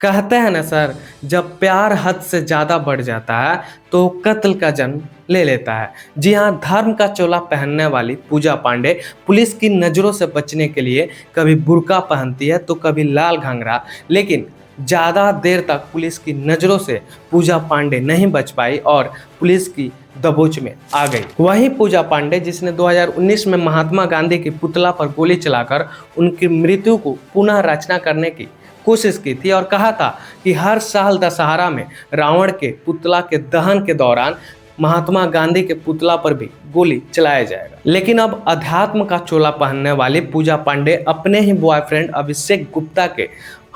कहते हैं ना सर, जब प्यार हद से ज़्यादा बढ़ जाता है तो कत्ल का जन्म ले लेता है। जी हाँ, धर्म का चोला पहनने वाली पूजा पांडे पुलिस की नज़रों से बचने के लिए कभी बुर्का पहनती है तो कभी लाल घंघरा, लेकिन ज़्यादा देर तक पुलिस की नज़रों से पूजा पांडे नहीं बच पाई और पुलिस की दबोच में आ गई। वही पूजा पांडे जिसने 2019 में महात्मा गांधी के पुतला पर गोली चलाकर उनकी मृत्यु को पुनः रचना करने की कोशिश की थी और कहा था कि हर साल दशहरा में रावण के पुतला के दहन के दौरान महात्मा गांधी के पुतला पर भी गोली चलाया जाएगा। लेकिन अब अध्यात्म का चोला पहनने वाली पूजा पांडे अपने ही बॉयफ्रेंड अभिषेक गुप्ता के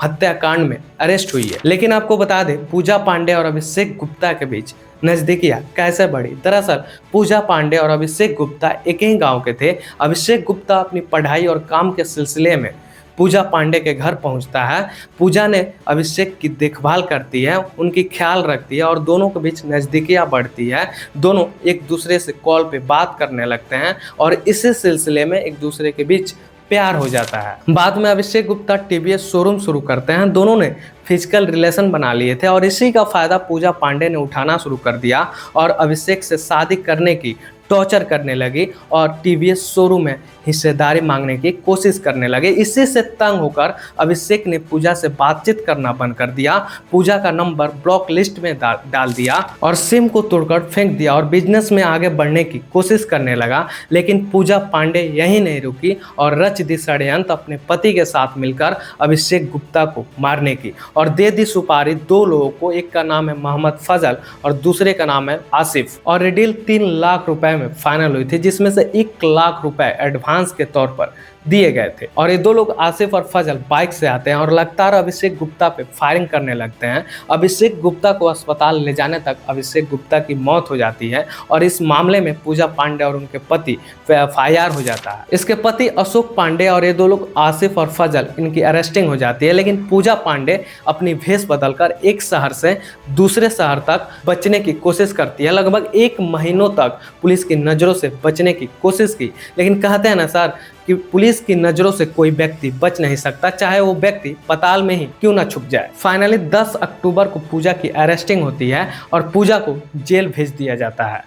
हत्याकांड में अरेस्ट हुई है। लेकिन आपको बता दें, पूजा पांडे और अभिषेक गुप्ता के बीच नजदीकियां कैसे बढ़ी। दरअसल पूजा पांडे और अभिषेक गुप्ता एक ही गांव के थे। अभिषेक गुप्ता अपनी पढ़ाई और काम के सिलसिले में पूजा पांडे के घर पहुंचता है। पूजा ने अभिषेक की देखभाल करती है, उनकी ख्याल रखती है और दोनों के बीच नज़दीकियाँ बढ़ती है। दोनों एक दूसरे से कॉल पे बात करने लगते हैं और इसी सिलसिले में एक दूसरे के बीच प्यार हो जाता है। बाद में अभिषेक गुप्ता टीवीएस शोरूम शुरू करते हैं। दोनों ने फिजिकल रिलेशन बना लिए थे और इसी का फायदा पूजा पांडे ने उठाना शुरू कर दिया और अभिषेक से शादी करने की टॉर्चर करने लगी और टीवीएस शोरूम में हिस्सेदारी मांगने की कोशिश करने लगे। इसी से तंग होकर अभिषेक ने पूजा से बातचीत करना बंद कर दिया, पूजा का नंबर ब्लॉक लिस्ट में डाल दिया और सिम को तोड़कर फेंक दिया और बिजनेस में आगे बढ़ने की कोशिश करने लगा। लेकिन पूजा पांडे यहीं नहीं रुकी और रच दी षड्यंत्र अपने पति के साथ मिलकर अभिषेक गुप्ता को मारने की और दे दी सुपारी दो लोगों को। एक का नाम है मोहम्मद फजल और दूसरे का नाम है आसिफ और डील 3 लाख रुपए में फाइनल हुई थी, जिसमें से 1 लाख रुपए एडवांस के तौर पर दिए गए थे। और ये दो लोग आसिफ और फजल बाइक से आते हैं और लगातार अभिषेक गुप्ता पे फायरिंग करने लगते हैं। अभिषेक गुप्ता को अस्पताल ले जाने तक अभिषेक गुप्ता की मौत हो जाती है और इस मामले में पूजा पांडे और उनके पति पे FIR हो जाता है। इसके पति अशोक पांडे और ये दो लोग आसिफ और फजल, इनकी अरेस्टिंग हो जाती है। लेकिन पूजा पांडे अपनी भेष बदलकर एक शहर से दूसरे शहर तक बचने की कोशिश करती है। लगभग 1 महीनों तक पुलिस की नज़रों से बचने की कोशिश की, लेकिन कहते हैं ना सर कि पुलिस की नज़रों से कोई व्यक्ति बच नहीं सकता, चाहे वो व्यक्ति पाताल में ही क्यों ना छुप जाए। फाइनली 10 अक्टूबर को पूजा की अरेस्टिंग होती है और पूजा को जेल भेज दिया जाता है।